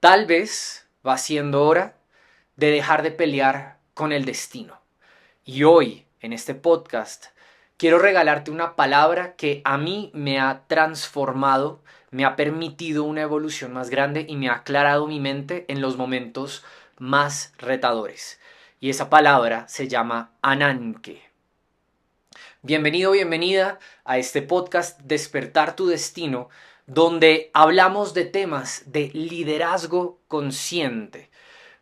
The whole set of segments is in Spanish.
Tal vez va siendo hora de dejar de pelear con el destino. Y hoy, en este podcast, quiero regalarte una palabra que a mí me ha transformado, me ha permitido una evolución más grande y me ha aclarado mi mente en los momentos más retadores. Y esa palabra se llama Ananke. Bienvenido, bienvenida a este podcast Despertar tu Destino, donde hablamos de temas de liderazgo consciente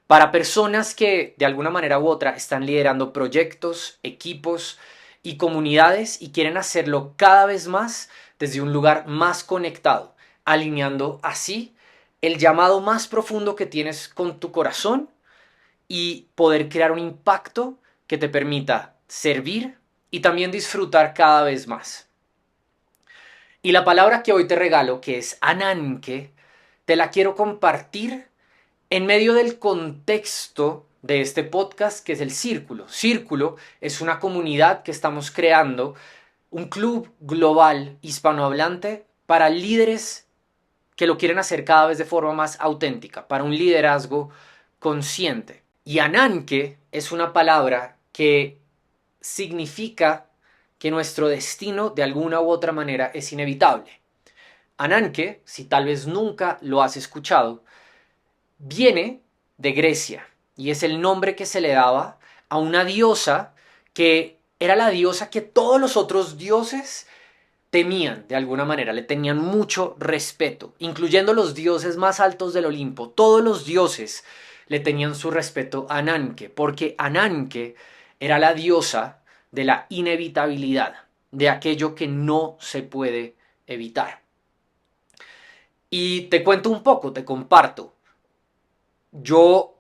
para personas que de alguna manera u otra están liderando proyectos, equipos y comunidades y quieren hacerlo cada vez más desde un lugar más conectado, alineando así el llamado más profundo que tienes con tu corazón y poder crear un impacto que te permita servir y también disfrutar cada vez más. Y la palabra que hoy te regalo, que es Ananke, te la quiero compartir en medio del contexto de este podcast, que es el Círculo. Círculo es una comunidad que estamos creando, un club global hispanohablante para líderes que lo quieren hacer cada vez de forma más auténtica, para un liderazgo consciente. Y Ananke es una palabra que significa que nuestro destino de alguna u otra manera es inevitable. Ananke, si tal vez nunca lo has escuchado, viene de Grecia y es el nombre que se le daba a una diosa que era la diosa que todos los otros dioses temían de alguna manera, le tenían mucho respeto, incluyendo los dioses más altos del Olimpo. Todos los dioses le tenían su respeto a Ananke, porque Ananke era la diosa de la inevitabilidad, de aquello que no se puede evitar. Y te cuento un poco, te comparto. Yo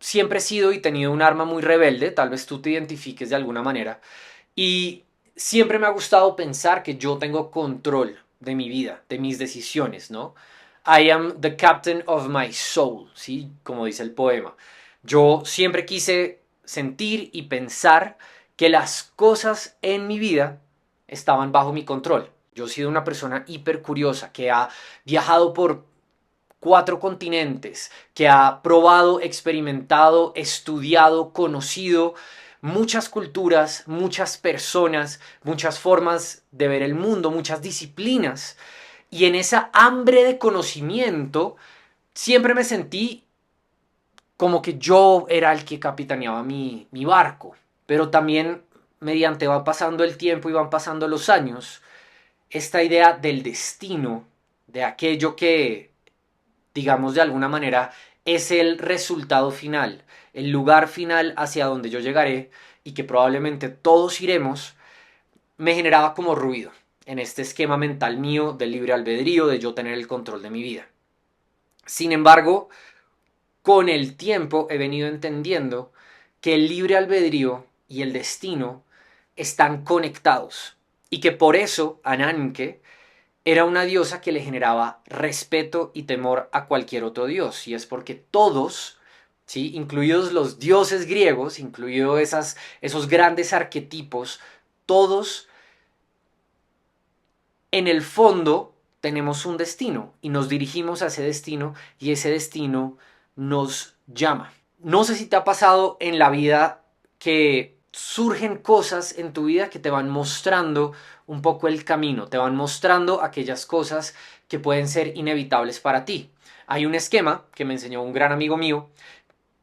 siempre he sido y tenido un arma muy rebelde, tal vez tú te identifiques de alguna manera, y siempre me ha gustado pensar que yo tengo control de mi vida, de mis decisiones, ¿no? I am the captain of my soul, ¿sí? Como dice el poema. Yo siempre quise sentir y pensar que las cosas en mi vida estaban bajo mi control. Yo he sido una persona hiper curiosa que ha viajado por 4 continentes, que ha probado, experimentado, estudiado, conocido muchas culturas, muchas personas, muchas formas de ver el mundo, muchas disciplinas. Y en esa hambre de conocimiento siempre me sentí como que yo era el que capitaneaba mi barco. Pero también mediante va pasando el tiempo y van pasando los años, esta idea del destino, de aquello que digamos de alguna manera, es el resultado final, el lugar final hacia donde yo llegaré y que probablemente todos iremos, me generaba como ruido en este esquema mental mío del libre albedrío, de yo tener el control de mi vida. Sin embargo, con el tiempo he venido entendiendo que el libre albedrío y el destino están conectados y que por eso Ananke era una diosa que le generaba respeto y temor a cualquier otro dios. Y es porque todos, ¿sí? Incluidos los dioses griegos, incluidos esos grandes arquetipos, todos en el fondo tenemos un destino y nos dirigimos a ese destino y ese destino nos llama. No sé si te ha pasado en la vida que surgen cosas en tu vida que te van mostrando un poco el camino, te van mostrando aquellas cosas que pueden ser inevitables para ti. Hay un esquema que me enseñó un gran amigo mío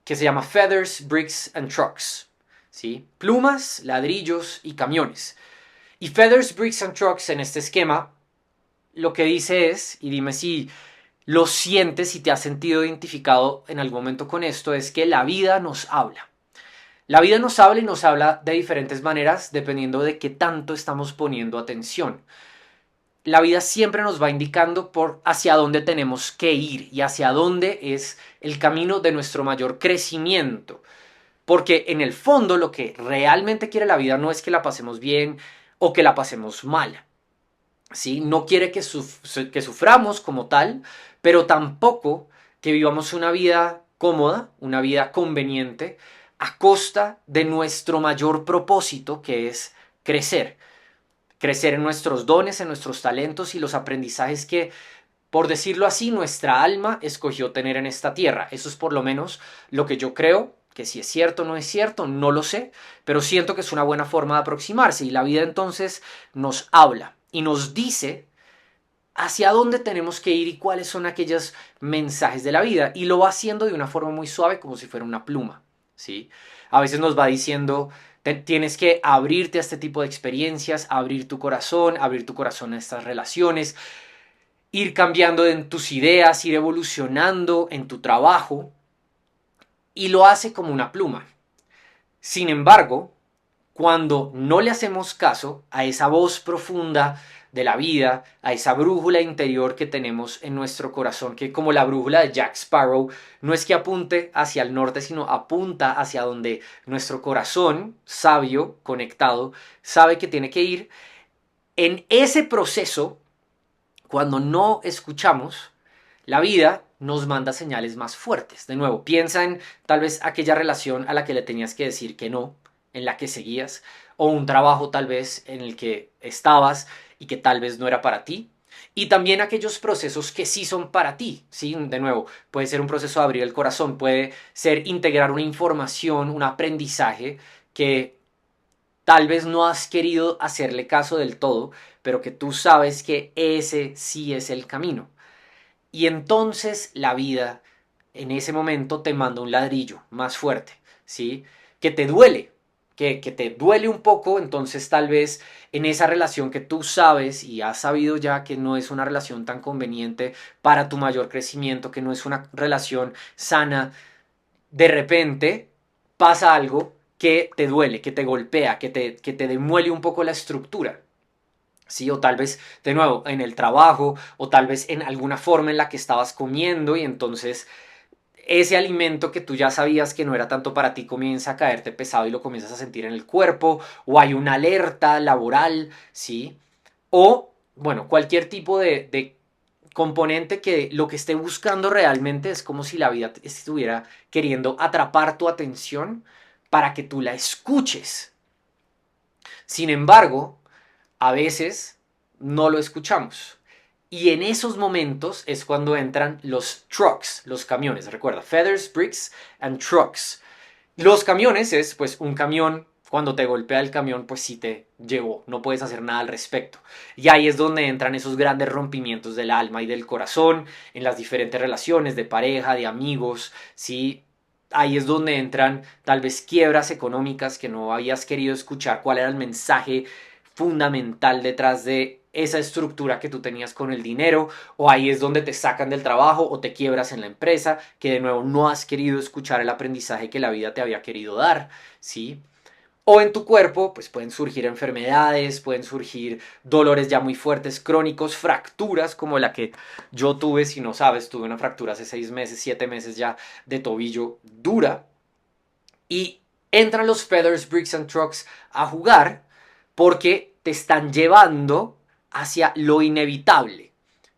que se llama Feathers, Bricks and Trucks, ¿sí? Plumas, ladrillos y camiones. Y Feathers, Bricks and Trucks en este esquema lo que dice es, y dime si lo sientes, si te has sentido identificado en algún momento con esto, es que la vida nos habla. La vida nos habla y nos habla de diferentes maneras dependiendo de qué tanto estamos poniendo atención. La vida siempre nos va indicando por hacia dónde tenemos que ir y hacia dónde es el camino de nuestro mayor crecimiento. Porque en el fondo lo que realmente quiere la vida no es que la pasemos bien o que la pasemos mal. ¿Sí? No quiere que suframos como tal, pero tampoco que vivamos una vida cómoda, una vida conveniente, a costa de nuestro mayor propósito, que es crecer. Crecer en nuestros dones, en nuestros talentos y los aprendizajes que por decirlo así, nuestra alma escogió tener en esta tierra. Eso es por lo menos lo que yo creo, que si es cierto o no es cierto, no lo sé, pero siento que es una buena forma de aproximarse y la vida entonces nos habla y nos dice hacia dónde tenemos que ir y cuáles son aquellos mensajes de la vida y lo va haciendo de una forma muy suave como si fuera una pluma, ¿sí? A veces nos va diciendo tienes que abrirte a este tipo de experiencias, abrir tu corazón a estas relaciones, ir cambiando en tus ideas, ir evolucionando en tu trabajo y lo hace como una pluma. Sin embargo, cuando no le hacemos caso a esa voz profunda de la vida, a esa brújula interior que tenemos en nuestro corazón, que como la brújula de Jack Sparrow, no es que apunte hacia el norte, sino apunta hacia donde nuestro corazón, sabio, conectado, sabe que tiene que ir. En ese proceso, cuando no escuchamos, la vida nos manda señales más fuertes. De nuevo, piensa en tal vez aquella relación a la que le tenías que decir que no, en la que seguías, o un trabajo tal vez en el que estabas y que tal vez no era para ti. Y también aquellos procesos que sí son para ti, ¿sí? De nuevo, puede ser un proceso de abrir el corazón, puede ser integrar una información, un aprendizaje que tal vez no has querido hacerle caso del todo, pero que tú sabes que ese sí es el camino. Y entonces la vida en ese momento te manda un ladrillo más fuerte, ¿sí? Que te duele, que te duele un poco, entonces tal vez en esa relación que tú sabes y has sabido ya que no es una relación tan conveniente para tu mayor crecimiento, que no es una relación sana, de repente pasa algo que te duele, que te golpea, que te demuele un poco la estructura. Sí, o tal vez de nuevo en el trabajo, o tal vez en alguna forma en la que estabas comiendo y entonces ese alimento que tú ya sabías que no era tanto para ti comienza a caerte pesado y lo comienzas a sentir en el cuerpo, o hay una alerta laboral, ¿sí? O, bueno, cualquier tipo de componente que lo que esté buscando realmente es como si la vida estuviera queriendo atrapar tu atención para que tú la escuches. Sin embargo, a veces no lo escuchamos. Y en esos momentos es cuando entran los trucks, los camiones. Recuerda, feathers, bricks and trucks. Los camiones es pues un camión, cuando te golpea el camión pues sí te llevó, no puedes hacer nada al respecto. Y ahí es donde entran esos grandes rompimientos del alma y del corazón, en las diferentes relaciones de pareja, de amigos, ¿sí? Ahí es donde entran tal vez quiebras económicas que no habías querido escuchar cuál era el mensaje fundamental detrás de esa estructura que tú tenías con el dinero, o ahí es donde te sacan del trabajo o te quiebras en la empresa, que de nuevo no has querido escuchar el aprendizaje que la vida te había querido dar, ¿sí? O en tu cuerpo, pues pueden surgir enfermedades, pueden surgir dolores ya muy fuertes, crónicos, fracturas como la que yo tuve, si no sabes, tuve una fractura hace 6 meses, 7 meses ya de tobillo dura. Y entran los Feathers, Bricks and Trucks a jugar porque te están llevando hacia lo inevitable.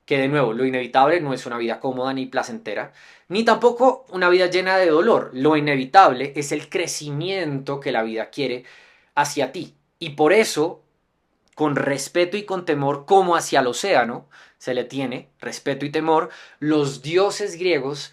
Que de nuevo, lo inevitable no es una vida cómoda ni placentera, ni tampoco una vida llena de dolor. Lo inevitable es el crecimiento que la vida quiere hacia ti. Y por eso, con respeto y con temor, como hacia el océano, se le tiene respeto y temor, los dioses griegos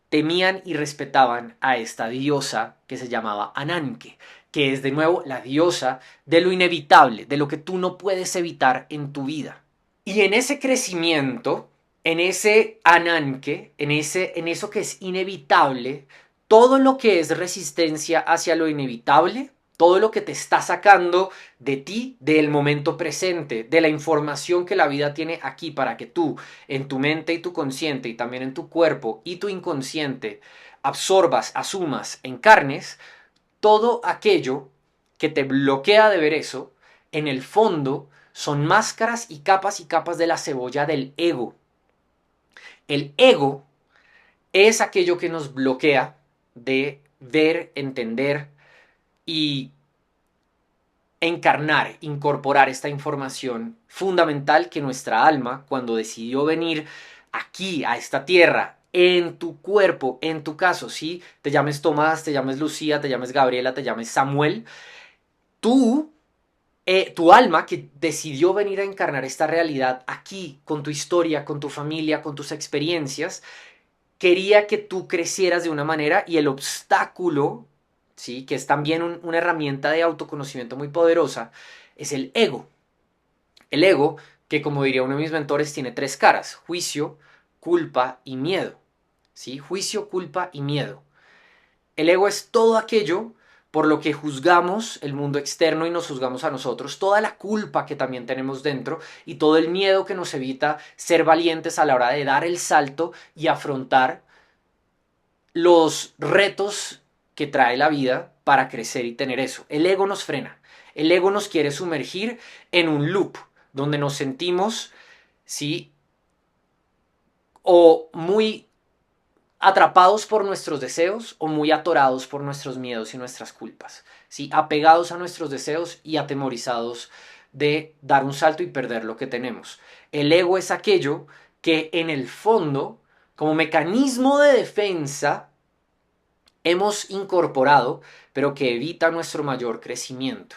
temían y respetaban a esta diosa que se llamaba Ananke, que es de nuevo la diosa de lo inevitable, de lo que tú no puedes evitar en tu vida. Y en ese crecimiento, en ese Ananke, en eso que es inevitable, todo lo que es resistencia hacia lo inevitable, todo lo que te está sacando de ti, del momento presente, de la información que la vida tiene aquí para que tú, en tu mente y tu consciente, y también en tu cuerpo y tu inconsciente, absorbas, asumas, encarnes, todo aquello que te bloquea de ver eso, en el fondo son máscaras y capas de la cebolla del ego. El ego es aquello que nos bloquea de ver, entender y encarnar, incorporar esta información fundamental que nuestra alma, cuando decidió venir aquí, a esta tierra, en tu cuerpo, en tu caso, ¿sí? Te llames Tomás, te llames Lucía, te llames Gabriela, te llames Samuel, tú Tu alma que decidió venir a encarnar esta realidad aquí, con tu historia, con tu familia, con tus experiencias, quería que tú crecieras de una manera y el obstáculo, ¿sí? Que es también una herramienta de autoconocimiento muy poderosa, es el ego. El ego, que como diría uno de mis mentores, tiene tres caras: juicio, culpa y miedo. ¿Sí? Juicio, culpa y miedo. El ego es todo aquello por lo que juzgamos el mundo externo y nos juzgamos a nosotros, toda la culpa que también tenemos dentro y todo el miedo que nos evita ser valientes a la hora de dar el salto y afrontar los retos que trae la vida para crecer y tener eso. El ego nos frena, el ego nos quiere sumergir en un loop donde nos sentimos, ¿sí? O muy atrapados por nuestros deseos o muy atorados por nuestros miedos y nuestras culpas, ¿sí? Apegados a nuestros deseos y atemorizados de dar un salto y perder lo que tenemos. El ego es aquello que en el fondo, como mecanismo de defensa, hemos incorporado, pero que evita nuestro mayor crecimiento.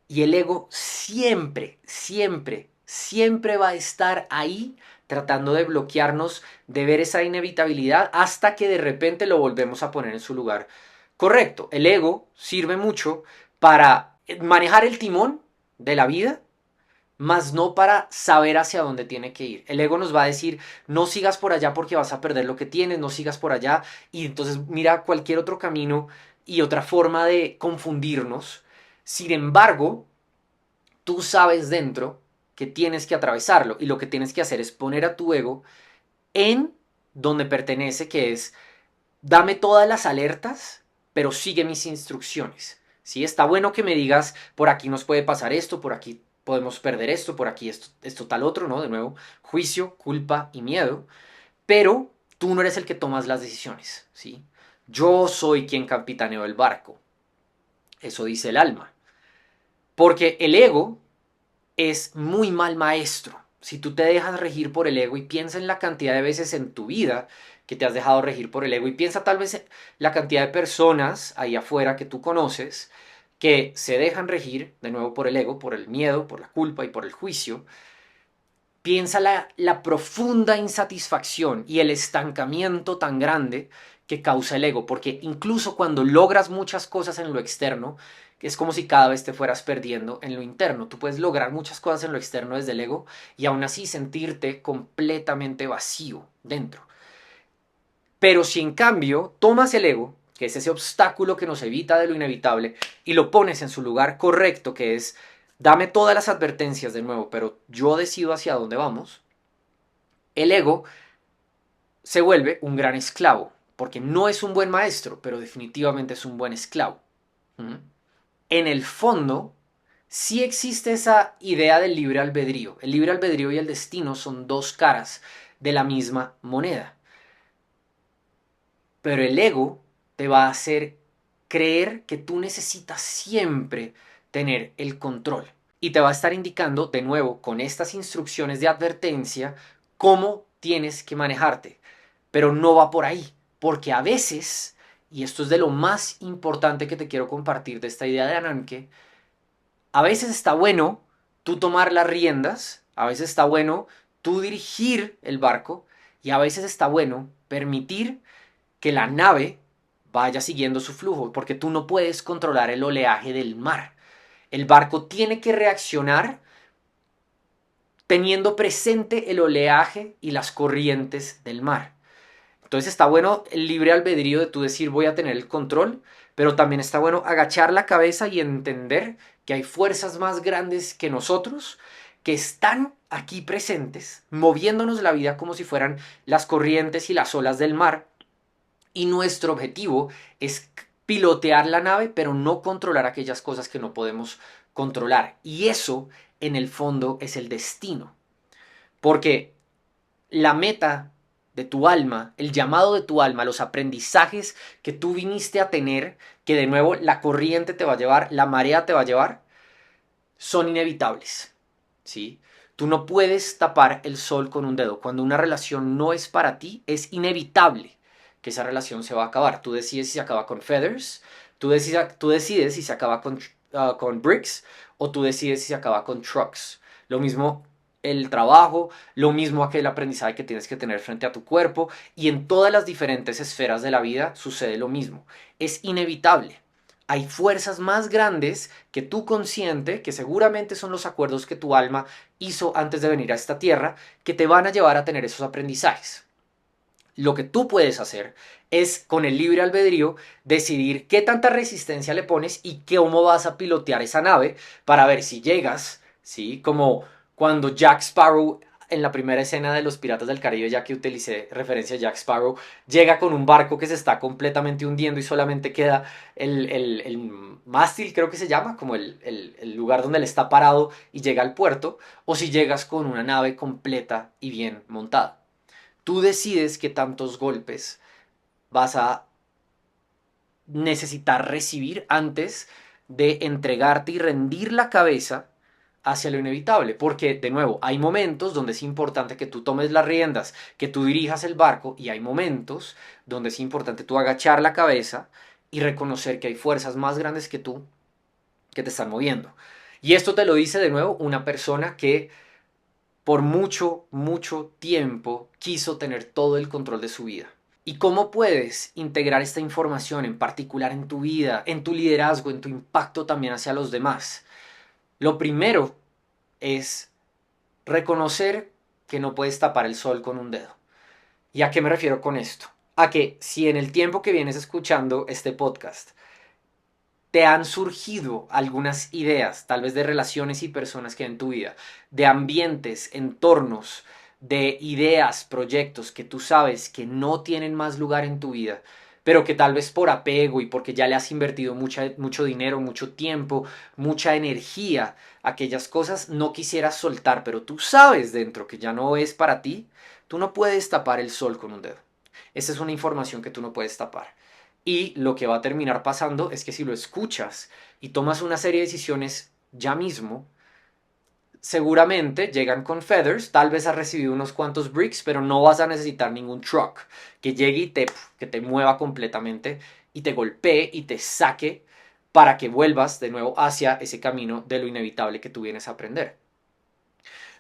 Y el ego siempre, siempre, siempre va a estar ahí tratando de bloquearnos de ver esa inevitabilidad hasta que de repente lo volvemos a poner en su lugar correcto. El ego sirve mucho para manejar el timón de la vida, más no para saber hacia dónde tiene que ir. El ego nos va a decir: no sigas por allá porque vas a perder lo que tienes, no sigas por allá, y entonces mira cualquier otro camino y otra forma de confundirnos. Sin embargo, tú sabes dentro que tienes que atravesarlo y lo que tienes que hacer es poner a tu ego en donde pertenece, que es: dame todas las alertas, pero sigue mis instrucciones. ¿Sí? Está bueno que me digas: por aquí nos puede pasar esto, por aquí podemos perder esto, por aquí esto tal otro, ¿no? De nuevo, juicio, culpa y miedo, pero tú no eres el que tomas las decisiones, ¿sí? Yo soy quien capitaneó el barco. Eso dice el alma. Porque el ego es muy mal maestro. Si tú te dejas regir por el ego y piensa en la cantidad de veces en tu vida que te has dejado regir por el ego y piensa tal vez en la cantidad de personas ahí afuera que tú conoces que se dejan regir de nuevo por el ego, por el miedo, por la culpa y por el juicio. Piensa la profunda insatisfacción y el estancamiento tan grande que causa el ego, porque incluso cuando logras muchas cosas en lo externo, es como si cada vez te fueras perdiendo en lo interno. Tú puedes lograr muchas cosas en lo externo desde el ego y aún así sentirte completamente vacío dentro. Pero si en cambio tomas el ego, que es ese obstáculo que nos evita de lo inevitable, y lo pones en su lugar correcto, que es: dame todas las advertencias de nuevo, pero yo decido hacia dónde vamos, el ego se vuelve un gran esclavo, porque no es un buen maestro, pero definitivamente es un buen esclavo. ¿Mm? En el fondo, sí existe esa idea del libre albedrío. El libre albedrío y el destino son dos caras de la misma moneda. Pero el ego te va a hacer creer que tú necesitas siempre tener el control. Y te va a estar indicando, de nuevo, con estas instrucciones de advertencia, cómo tienes que manejarte. Pero no va por ahí, porque a veces, y esto es de lo más importante que te quiero compartir de esta idea de Ananke, a veces está bueno tú tomar las riendas, a veces está bueno tú dirigir el barco, y a veces está bueno permitir que la nave vaya siguiendo su flujo, porque tú no puedes controlar el oleaje del mar. El barco tiene que reaccionar teniendo presente el oleaje y las corrientes del mar. Entonces está bueno el libre albedrío de tú decir: voy a tener el control, pero también está bueno agachar la cabeza y entender que hay fuerzas más grandes que nosotros que están aquí presentes, moviéndonos la vida como si fueran las corrientes y las olas del mar. Y nuestro objetivo es pilotear la nave, pero no controlar aquellas cosas que no podemos controlar. Y eso, en el fondo, es el destino. Porque la meta de tu alma, el llamado de tu alma, los aprendizajes que tú viniste a tener, que de nuevo la corriente te va a llevar, la marea te va a llevar, son inevitables. ¿Sí? Tú no puedes tapar el sol con un dedo. Cuando una relación no es para ti, es inevitable que esa relación se va a acabar. Tú decides si se acaba con Feathers, tú decides si se acaba con con bricks o tú decides si se acaba con trucks. Lo mismo el trabajo, lo mismo aquel aprendizaje que tienes que tener frente a tu cuerpo y en todas las diferentes esferas de la vida sucede lo mismo. Es inevitable. Hay fuerzas más grandes que tu consciente, que seguramente son los acuerdos que tu alma hizo antes de venir a esta tierra, que te van a llevar a tener esos aprendizajes. Lo que tú puedes hacer es, con el libre albedrío, decidir qué tanta resistencia le pones y cómo vas a pilotear esa nave para ver si llegas, ¿sí? Como cuando Jack Sparrow, en la primera escena de Los Piratas del Caribe, ya que utilicé referencia a Jack Sparrow, llega con un barco que se está completamente hundiendo y solamente queda el mástil, creo que se llama, como el lugar donde él está parado y llega al puerto, o si llegas con una nave completa y bien montada. Tú decides qué tantos golpes vas a necesitar recibir antes de entregarte y rendir la cabeza hacia lo inevitable. Porque, de nuevo, hay momentos donde es importante que tú tomes las riendas, que tú dirijas el barco, y hay momentos donde es importante tú agachar la cabeza y reconocer que hay fuerzas más grandes que tú que te están moviendo. Y esto te lo dice de nuevo una persona que por mucho, mucho tiempo quiso tener todo el control de su vida. ¿Y cómo puedes integrar esta información en particular en tu vida, en tu liderazgo, en tu impacto también hacia los demás? Lo primero es reconocer que no puedes tapar el sol con un dedo. ¿Y a qué me refiero con esto? A que si en el tiempo que vienes escuchando este podcast te han surgido algunas ideas, tal vez de relaciones y personas que hay en tu vida, de ambientes, entornos, de ideas, proyectos que tú sabes que no tienen más lugar en tu vida, pero que tal vez por apego y porque ya le has invertido mucho dinero, mucho tiempo, mucha energía, aquellas cosas no quisieras soltar, pero tú sabes dentro que ya no es para ti, tú no puedes tapar el sol con un dedo. Esa es una información que tú no puedes tapar. Y lo que va a terminar pasando es que si lo escuchas y tomas una serie de decisiones ya mismo, seguramente llegan con feathers, tal vez has recibido unos cuantos bricks, pero no vas a necesitar ningún truck que llegue y que te mueva completamente y te golpee y te saque para que vuelvas de nuevo hacia ese camino de lo inevitable que tú vienes a aprender.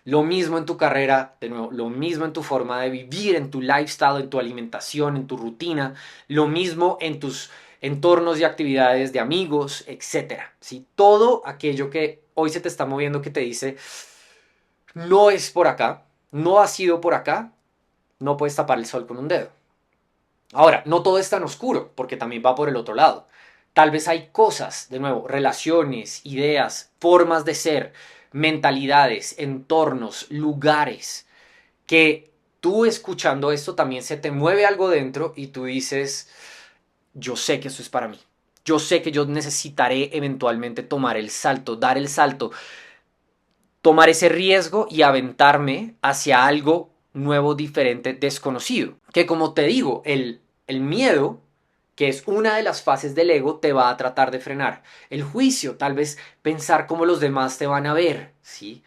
Lo mismo en tu carrera, de nuevo, lo mismo en tu forma de vivir, en tu lifestyle, en tu alimentación, en tu rutina, lo mismo en tus entornos y actividades de amigos, etcétera. ¿Sí? Todo aquello que hoy se te está moviendo que te dice, no es por acá, no ha sido por acá, no puedes tapar el sol con un dedo. Ahora, no todo es tan oscuro, porque también va por el otro lado. Tal vez hay cosas, de nuevo, relaciones, ideas, formas de ser, mentalidades, entornos, lugares, que tú escuchando esto también se te mueve algo dentro y tú dices, yo sé que eso es para mí. Yo sé que yo necesitaré eventualmente tomar el salto, dar el salto, tomar ese riesgo y aventarme hacia algo nuevo, diferente, desconocido. Que como te digo, el miedo, que es una de las fases del ego, te va a tratar de frenar. El juicio, tal vez pensar cómo los demás te van a ver, ¿sí?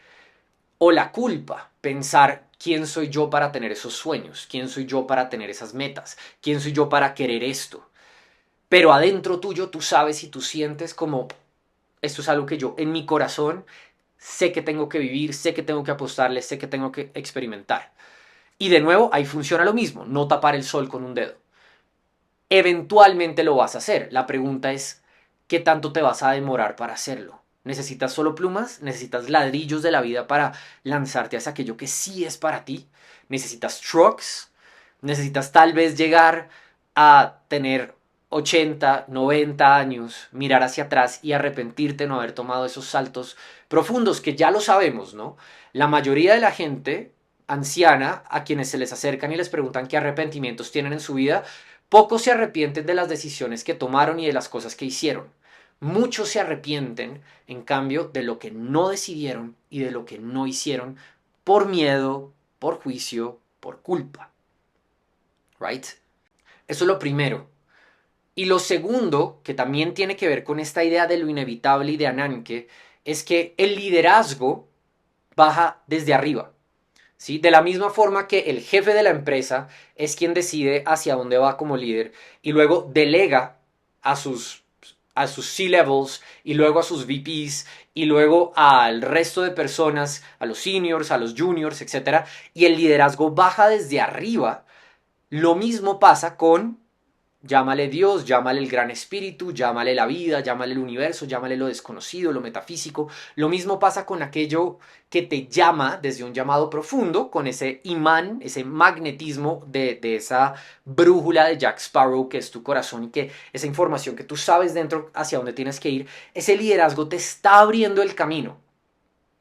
O la culpa, pensar quién soy yo para tener esos sueños, quién soy yo para tener esas metas, quién soy yo para querer esto. Pero adentro tuyo tú sabes y tú sientes como esto es algo que yo en mi corazón sé que tengo que vivir, sé que tengo que apostarle, sé que tengo que experimentar. Y de nuevo, ahí funciona lo mismo, no tapar el sol con un dedo. Eventualmente lo vas a hacer. La pregunta es, ¿qué tanto te vas a demorar para hacerlo? ¿Necesitas solo plumas? ¿Necesitas ladrillos de la vida para lanzarte hacia aquello que sí es para ti? ¿Necesitas trucks? ¿Necesitas tal vez llegar a tener 80, 90 años, mirar hacia atrás y arrepentirte de no haber tomado esos saltos profundos que ya lo sabemos, ¿no? La mayoría de la gente anciana a quienes se les acercan y les preguntan qué arrepentimientos tienen en su vida, pocos se arrepienten de las decisiones que tomaron y de las cosas que hicieron. Muchos se arrepienten, en cambio, de lo que no decidieron y de lo que no hicieron por miedo, por juicio, por culpa. ¿Right? Eso es lo primero. Y lo segundo, que también tiene que ver con esta idea de lo inevitable y de Ananke, es que el liderazgo baja desde arriba. ¿Sí? De la misma forma que el jefe de la empresa es quien decide hacia dónde va como líder y luego delega a sus a sus C-levels y luego a sus VPs y luego al resto de personas, a los seniors, a los juniors, etcétera, y el liderazgo baja desde arriba. Lo mismo pasa con, llámale Dios, llámale el gran espíritu, llámale la vida, llámale el universo, llámale lo desconocido, lo metafísico. Lo mismo pasa con aquello que te llama desde un llamado profundo, con ese imán, ese magnetismo de esa brújula de Jack Sparrow que es tu corazón y que esa información que tú sabes dentro hacia dónde tienes que ir, ese liderazgo te está abriendo el camino.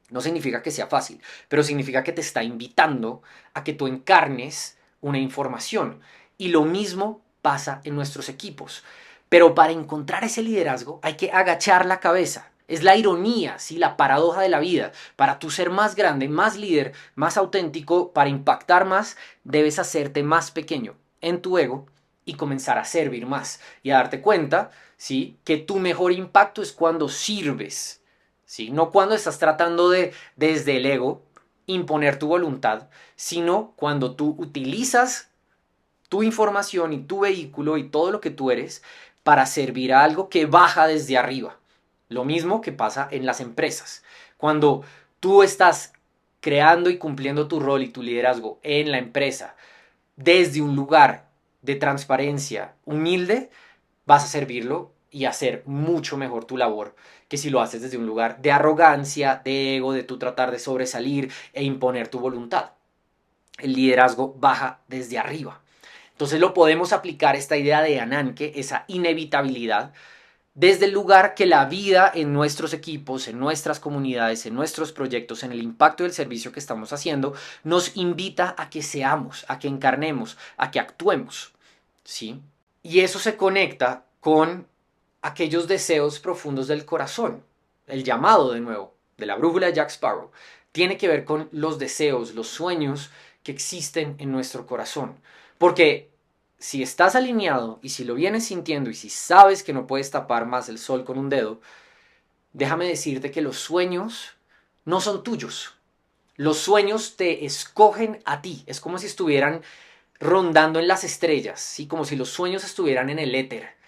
No significa que sea fácil, pero significa que te está invitando a que tú encarnes una información. Y lo mismo pasa en nuestros equipos. Pero para encontrar ese liderazgo hay que agachar la cabeza. Es la ironía, ¿sí? La paradoja de la vida. Para tú ser más grande, más líder, más auténtico, para impactar más, debes hacerte más pequeño en tu ego y comenzar a servir más. Y a darte cuenta, ¿sí? Que tu mejor impacto es cuando sirves, ¿sí? No cuando estás tratando de, desde el ego, imponer tu voluntad, sino cuando tú utilizas tu información y tu vehículo y todo lo que tú eres para servir a algo que baja desde arriba. Lo mismo que pasa en las empresas. Cuando tú estás creando y cumpliendo tu rol y tu liderazgo en la empresa desde un lugar de transparencia humilde, vas a servirlo y hacer mucho mejor tu labor que si lo haces desde un lugar de arrogancia, de ego, de tú tratar de sobresalir e imponer tu voluntad. El liderazgo baja desde arriba. Entonces lo podemos aplicar esta idea de Ananke, esa inevitabilidad, desde el lugar que la vida en nuestros equipos, en nuestras comunidades, en nuestros proyectos, en el impacto del servicio que estamos haciendo, nos invita a que seamos, a que encarnemos, a que actuemos, ¿sí? Y eso se conecta con aquellos deseos profundos del corazón. El llamado, de nuevo, de la brújula de Jack Sparrow, tiene que ver con los deseos, los sueños que existen en nuestro corazón. Porque si estás alineado y si lo vienes sintiendo y si sabes que no puedes tapar más el sol con un dedo, déjame decirte que los sueños no son tuyos. Los sueños te escogen a ti. Es como si estuvieran rondando en las estrellas, ¿sí? Como si los sueños estuvieran en el éter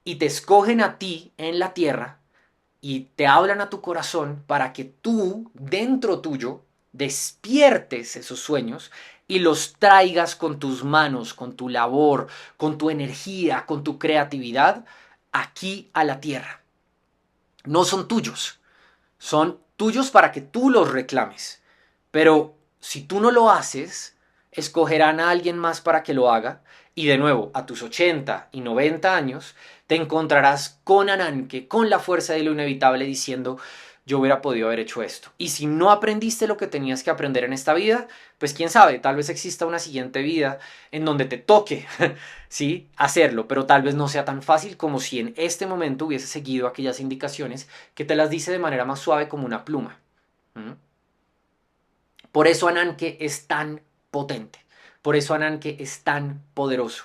y te escogen a ti en la tierra y te hablan a tu corazón para que tú, dentro tuyo, despiertes esos sueños y los traigas con tus manos, con tu labor, con tu energía, con tu creatividad, aquí a la tierra. No son tuyos, son tuyos para que tú los reclames. Pero si tú no lo haces, escogerán a alguien más para que lo haga y de nuevo, a tus 80 y 90 años, te encontrarás con Ananke, con la fuerza de lo inevitable, diciendo, yo hubiera podido haber hecho esto. Y si no aprendiste lo que tenías que aprender en esta vida, pues quién sabe, tal vez exista una siguiente vida en donde te toque, ¿sí? Hacerlo, pero tal vez no sea tan fácil como si en este momento hubiese seguido aquellas indicaciones que te las dice de manera más suave como una pluma. ¿Mm? Por eso Ananke es tan potente. Por eso Ananke es tan poderoso.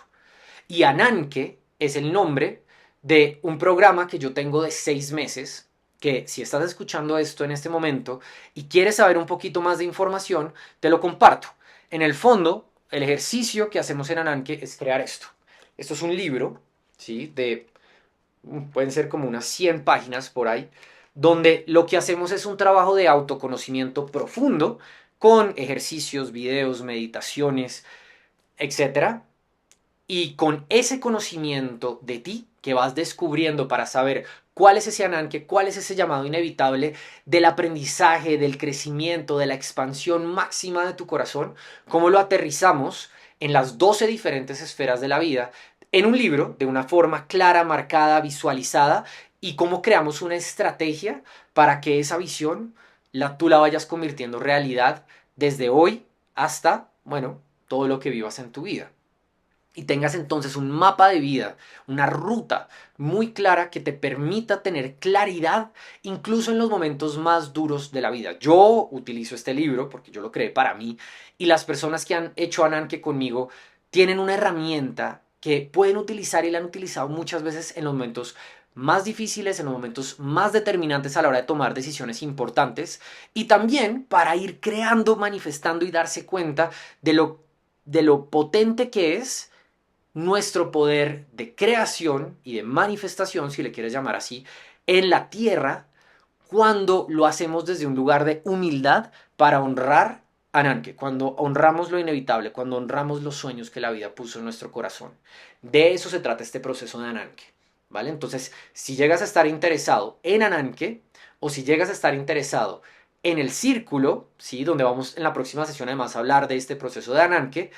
Y Ananke es el nombre de un programa que yo tengo de 6 meses, que si estás escuchando esto en este momento y quieres saber un poquito más de información, te lo comparto. En el fondo, el ejercicio que hacemos en Ananke es crear esto. Esto es un libro, ¿sí? Pueden ser como unas 100 páginas por ahí, donde lo que hacemos es un trabajo de autoconocimiento profundo con ejercicios, videos, meditaciones, etcétera. Y con ese conocimiento de ti que vas descubriendo para saber cuál es ese ananke, cuál es ese llamado inevitable del aprendizaje, del crecimiento, de la expansión máxima de tu corazón, cómo lo aterrizamos en las 12 diferentes esferas de la vida, en un libro de una forma clara, marcada, visualizada, y cómo creamos una estrategia para que esa visión tú la vayas convirtiendo en realidad desde hoy hasta, bueno, todo lo que vivas en tu vida y tengas entonces un mapa de vida, una ruta muy clara que te permita tener claridad incluso en los momentos más duros de la vida. Yo utilizo este libro porque yo lo creé para mí y las personas que han hecho Ananke conmigo tienen una herramienta que pueden utilizar y la han utilizado muchas veces en los momentos más difíciles, en los momentos más determinantes a la hora de tomar decisiones importantes y también para ir creando, manifestando y darse cuenta de lo potente que es nuestro poder de creación y de manifestación, si le quieres llamar así, en la tierra cuando lo hacemos desde un lugar de humildad para honrar a Ananke, cuando honramos lo inevitable, cuando honramos los sueños que la vida puso en nuestro corazón. De eso se trata este proceso de Ananke, ¿vale? Entonces, si llegas a estar interesado en Ananke o si llegas a estar interesado en el círculo, ¿sí? Donde vamos en la próxima sesión además a hablar de este proceso de Ananke,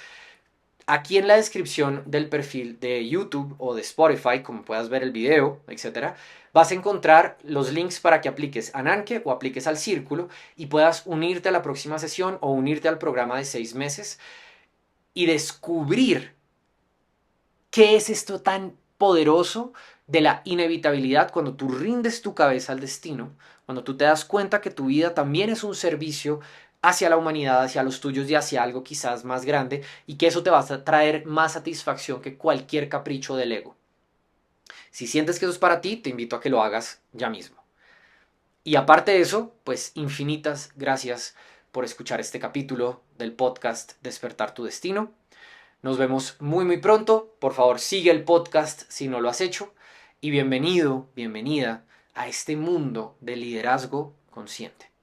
aquí en la descripción del perfil de YouTube o de Spotify, como puedas ver el video, etcétera, vas a encontrar los links para que apliques a Ananke o apliques al círculo y puedas unirte a la próxima sesión o unirte al programa de 6 meses y descubrir qué es esto tan poderoso de la inevitabilidad cuando tú rindes tu cabeza al destino, cuando tú te das cuenta que tu vida también es un servicio hacia la humanidad, hacia los tuyos y hacia algo quizás más grande y que eso te va a traer más satisfacción que cualquier capricho del ego. Si sientes que eso es para ti, te invito a que lo hagas ya mismo. Y aparte de eso, pues infinitas gracias por escuchar este capítulo del podcast Despertar tu Destino. Nos vemos muy muy pronto. Por favor, sigue el podcast si no lo has hecho. Y bienvenido, bienvenida a este mundo de liderazgo consciente.